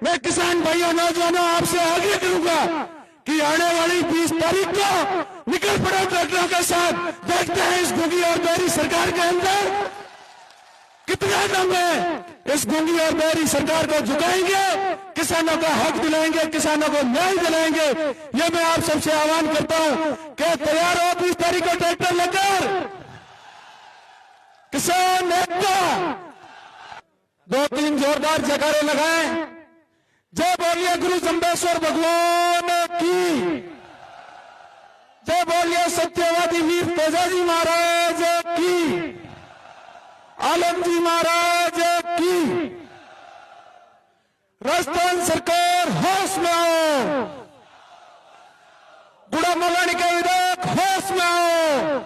मैं किसान भाइयों नौजवानों आपसे आग्रह करूंगा कि आने वाली 20 तारीख को निकल पड़ो ट्रैक्टरों के साथ। देखते हैं इस गूंगी और बहरी सरकार के अंदर कितना दम है। इस गूंगी और बहरी सरकार को झुकाएंगे, किसानों का हक दिलाएंगे, किसानों को न्याय दिलाएंगे। ये मैं आप सबसे आह्वान करता हूं कि तैयार हो 20 तारीख को ट्रैक्टर लेकर किसान एकता। 2-3 जोरदार जयकारे लगाएं। जय बोलिए गुरु जम्बेश्वर भगवान की, जय बोलिए सत्यवादी वीर तेजाजी महाराज की, आलम जी महाराज की। राजस्थान सरकार होश में आओ, गुड़ा मलानी के विधायक होश में आओ।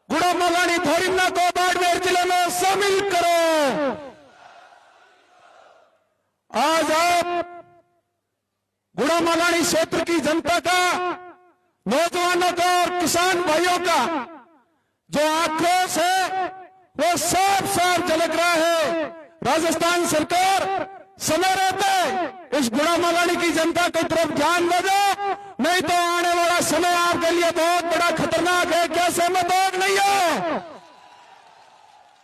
गुड़ा मलानी धोरिमना को बाड़मेर जिले में शामिल करो। आज आप गुड़ा मलानी क्षेत्र की जनता का, नौजवानों का और किसान भाइयों का जो आक्रोश है वो साफ साफ झलक रहा है। राजस्थान सरकार समय रहते इस गुड़ा मलानी की जनता की तरफ ध्यान दे दो, नहीं तो आने वाला समय आपके लिए बहुत बड़ा खतरनाक है। क्या सहमत हो नहीं हो?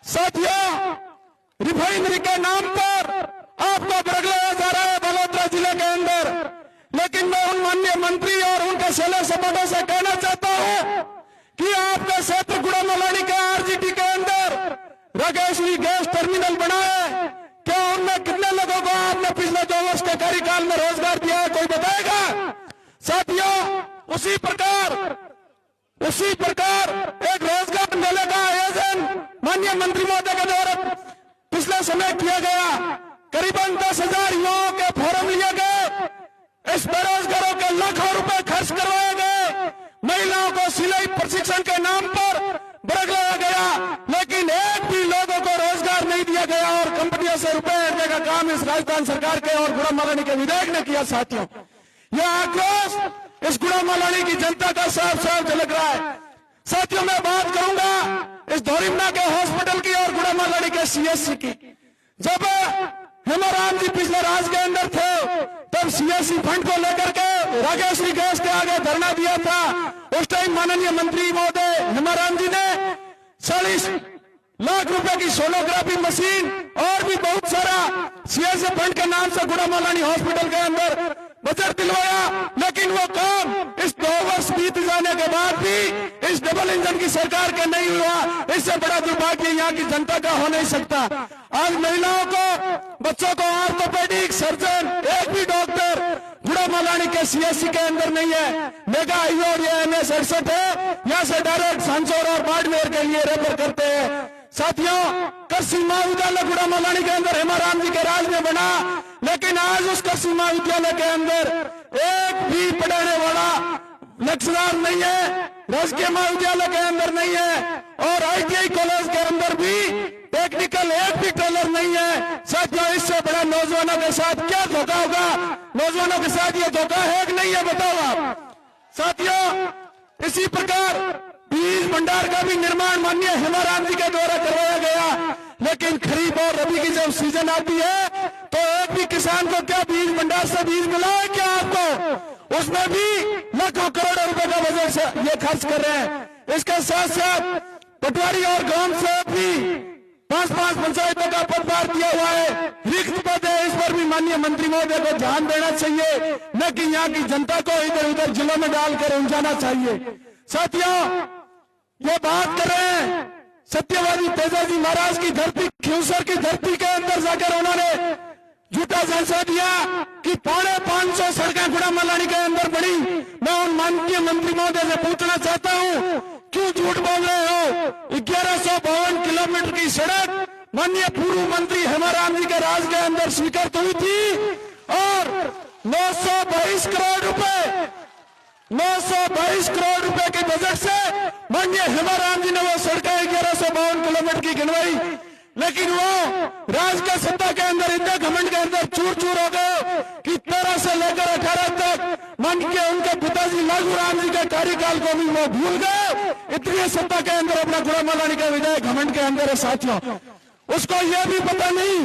साथियों, रिफाइनरी के नाम पर आपको बरगलाया जा रहा है बलोत्रा जिले के अंदर, लेकिन मैं उन माननीय मंत्री और उनके सेना सपोर्टों से कहना चाहता हूं कि आपका क्षेत्र गुड़ा मलानी के आरजीटी के अंदर रागेश्वरी गैस टर्मिनल बना है। क्या उनमें कितने लोगों को आपने पिछले 2 वर्ष के कार्यकाल में रोजगार दिया है, कोई बताएगा? साथियों, उसी प्रकार एक रोजगार मेले का आयोजन माननीय मंत्री महोदय के द्वारा पिछले समय किया गया। करीबन 10,000 युवाओं के फॉर्म लिए गए। इस बेरोजगारों के लाखों रुपए खर्च करवाए गए। महिलाओं को सिलाई प्रशिक्षण के नाम पर बरगलाया गया, लेकिन एक भी लोगों को रोजगार नहीं दिया गया और कंपनियों से रुपए लेने का काम इस राजस्थान सरकार के और गुड़ा मलानी के विधायक ने किया। साथियों, यह आक्रोश इस गुड़ा मलानी की जनता का साफ साफ झलक रहा है। साथियों, मैं बात करूंगा इस धोरिमना के हॉस्पिटल की और गुड़ा मलानी के सीएससी की। जब हेमाराम जी पिछले राज के अंदर थे तब सीएससी फंड को लेकर के रागेश्वरी गैस के आगे धरना दिया था। उस टाइम माननीय मंत्री महोदय हेमाराम जी ने 40 लाख रुपए की सोनोग्राफी मशीन और भी बहुत सारा सीएससी फंड के नाम से गुड़ा मलानी हॉस्पिटल के अंदर बजट दिलवाया, लेकिन वो काम इस 2 वर्ष बीत जाने के बाद भी इस डबल इंजन की सरकार के नहीं हुआ। इससे बड़ा दुर्भाग्य यहाँ की जनता का हो नहीं सकता। आज महिलाओं को, बच्चों को ऑर्थोपेडिक सर्जन, एक भी डॉक्टर गुड़ा मलानी के सीएससी के अंदर नहीं है। मेगा हाईवे ये NH 68 है, यहाँ से डायरेक्ट सांसौर और बाड़मेर के लिए रेफर करते हैं। साथियों, कृषि महाविद्यालय गुड़ा मलानी के अंदर हेमाराम जी के राज में बना, लेकिन आज उस कृषि महाविद्यालय के अंदर एक भी पढ़ाने वाला लेक्चरर नहीं है, राजकीय महाविद्यालय के अंदर नहीं है, और ITI कॉलेज के अंदर भी टेक्निकल एक भी ट्रेलर नहीं है। साथियों, इससे बड़ा नौजवानों के साथ क्या धोखा होगा? नौजवानों के साथ ये धोखा है कि नहीं है, बताओ आप। साथियों, इसी प्रकार बीज भंडार का भी निर्माण माननीय हेमाराम जी के द्वारा करवाया गया, लेकिन खरीफ और रबी की जब सीजन आती है तो एक भी किसान को क्या बीज भंडार से बीज मिला है क्या आपको? उसमें भी लाखों करोड़ों रुपए का बजट से ये खर्च कर रहे हैं। इसके साथ साथ पटवारी और गांव से भी 5-5 पंचायतों का पदभार दिया हुआ है, रिक्त पद है। इस पर भी माननीय मंत्री महोदय को ध्यान देना चाहिए, न कि यहाँ की जनता को इधर उधर जिलों में डालकर उलझाना चाहिए। साथियों, ये बात कर रहे हैं सत्यवादी तेजाजी महाराज की धरती, खियूसर की धरती के अंदर जाकर उन्होंने झूठा संशय दिया कि 550 सड़कें गुड़ा मलानी के अंदर बनी। मैं उन माननीय मंत्री महोदय से पूछना चाहता हूं, क्यों झूठ बोल रहे हो? 1152 किलोमीटर की सड़क माननीय पूर्व मंत्री हेमाराम जी के राज के अंदर स्वीकृत हुई थी, और 922 करोड़ रुपए के बजट से माननीय हेमाराम जी ने वो सड़कें 1152 किलोमीटर की गिनवाई, लेकिन वो राज के सत्ता के अंदर इतने घमंड के अंदर चूर चूर हो गए कि 13 से लेकर 18 तक माननीय उनके पिताजी लालू राम जी के कार्यकाल को भी वो भूल गए। इतनी सत्ता के अंदर अपना गुड़ा मलानी का विधायक घमंड के अंदर है। साथियों, उसको यह भी पता नहीं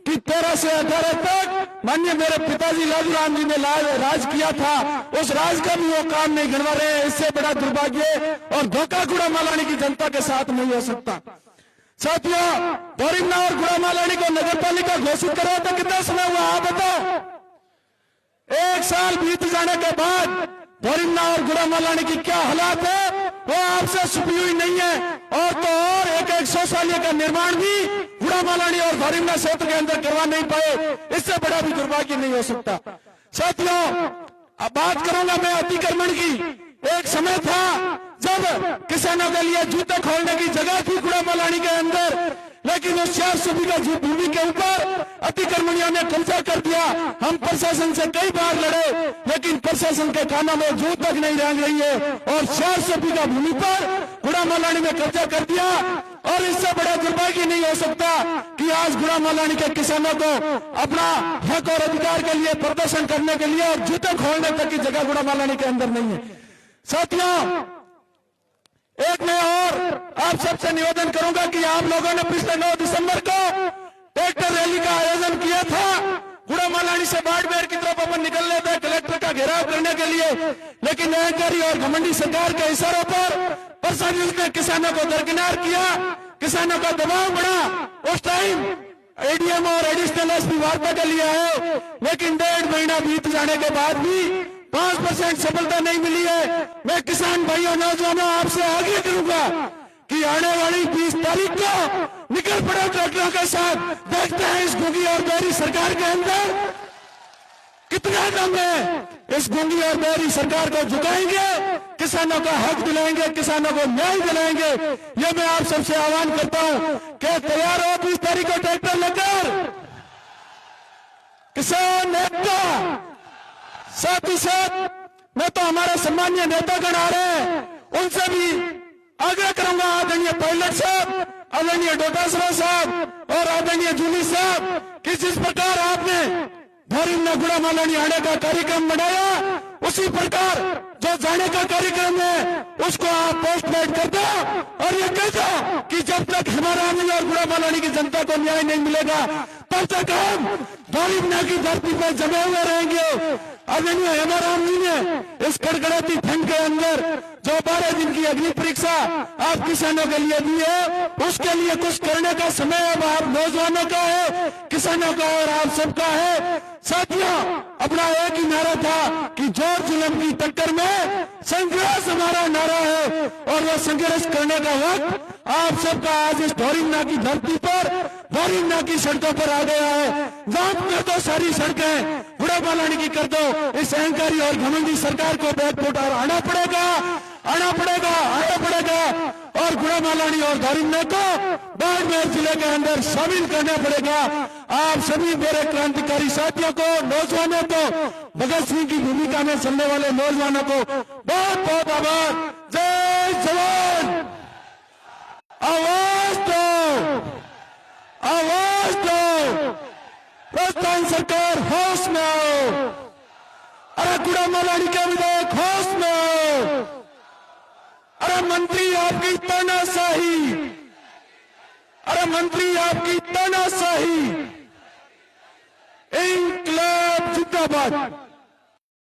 कि 13 से 18 तक माननीय मेरे पिताजी लालू राम जी ने राज किया था, उस राज का भी वो काम नहीं गिनवा रहे हैं। इससे बड़ा दुर्भाग्य और धोखा गुड़ामालानी की जनता के साथ नहीं हो सकता। साथियों, भोरिमना और गुड़ामालानी को नगर पालिका घोषित करो तो कितना समय हुआ आप बताओ? 1 साल बीत जाने के बाद भोरिमना और गुड़ामालानी की क्या हालात है वो आपसे छुपी हुई नहीं है। और तो और एक शौचालय का निर्माण भी गुड़ामालानी और भोरिमना क्षेत्र के अंदर करवा नहीं पाए, इससे बड़ा भी दुर्भाग्य नहीं हो सकता। साथियों, अब बात करूंगा मैं अतिक्रमण की। एक समय था जब किसानों के लिए जूते खोलने की जगह थी गुड़ामालानी के अंदर, लेकिन उस 400 बीघा भूमि के ऊपर अतिक्रमणियों ने कब्जा कर दिया। हम प्रशासन से कई बार लड़े, लेकिन प्रशासन के कानों में जू तक नहीं रेंग रही है और 400 बीघा भूमि पर गुड़ामालानी में कब्जा कर दिया। और इससे बड़ा दुर्भाग्य नहीं हो सकता कि आज गुड़ामालानी के किसानों को अपना हक और अधिकार के लिए प्रदर्शन करने के लिए और जूते खोलने तक की जगह गुड़ामालानी के अंदर नहीं है। साथियों, एक मैं और आप सबसे निवेदन करूंगा कि आप लोगों ने पिछले 9 दिसंबर को ट्रैक्टर रैली का आयोजन किया था। गुड़ामालानी से बाड़मेर की तरफ अपन निकलने थे कलेक्टर का घेराव करने के लिए, लेकिन अहंकारी और घमंडी सरकार के इशारों पर प्रशासन ने किसानों को दरकिनार किया, किसानों का दबाव बढ़ा। उस टाइम एडीएम और एडिशनल एसपी वार्ता के लिए आए, लेकिन 1.5 महीना बीत जाने के बाद भी 5% सफलता नहीं मिली है। मैं किसान भाइयों नौजवानों आपसे आगे करूंगा कि आने वाली 20 तारीख को निकल पड़ो ट्रैक्टरों के साथ, देखते हैं इस गूंगी और बहरी सरकार के अंदर कितना दम है। इस गूंगी और बहरी सरकार को झुकाएंगे, किसानों का हक दिलाएंगे, किसानों को न्याय दिलाएंगे। ये मैं आप सबसे आह्वान करता हूं कि तैयार हो 20 तारीख को ट्रैक्टर लेकर किसान एकता। साथ ही साथ मैं तो हमारे सम्मानीय नेतागण आ रहे हैं, उनसे भी आग्रह करूंगा, आदरणीय पायलट साहब, आदरणीय डोटासरा साहब और आदरणीय जूली साहब, कि जिस प्रकार आपने भोरिमना गुड़ामालानी आने का कार्यक्रम बनाया, उसी प्रकार जो जाने का कार्यक्रम है उसको आप पोस्टपोन कर दो और ये कह दो कि जब तक हेमाराम और गुड़ामालानी की जनता को न्याय नहीं मिलेगा तब तक हम भोरिमना की धरती पर जमे हुए रहेंगे। आदरणीय हेमाराम जी ने इस कड़कड़ाती ठंड के अंदर जो 12 दिन की अग्नि परीक्षा आप किसानों के लिए दी है, उसके लिए कुछ करने का समय अब आप नौजवानों का है, किसानों का और आप सबका है। साथियों, अपना एक ही नारा था कि जोर जुल्म की टक्कर में संघर्ष हमारा नारा है और वो संघर्ष करने का वक्त आप सबका आज इस भोरिमना की धरती पर, भोरिमना की सड़कों पर आ गया है। जाम कर दो सारी सड़कें, गुड़ामालानी की कर दो। इस अहंकारी और घमंडी सरकार को बैकफुट आना पड़ेगा, आना पड़ेगा, आना पड़ेगा और गुड़ामालानी और भोरिमना को बाड़मेर जिले के अंदर शामिल करना पड़ेगा। आप सभी मेरे क्रांतिकारी साथियों को, नौजवानों को, भगत सिंह की भूमिका में चलने वाले नौजवानों को बहुत बहुत आभार। जय जवान, आवाज दो, आवाज दो। राजस्थान सरकार होश में आओ। अरे गुड़ामालानी के विधायक होश में आओ। अरे मंत्री आपकी तानाशाही, अरे मंत्री आपकी तानाशाही। इंकलाब जिंदाबाद।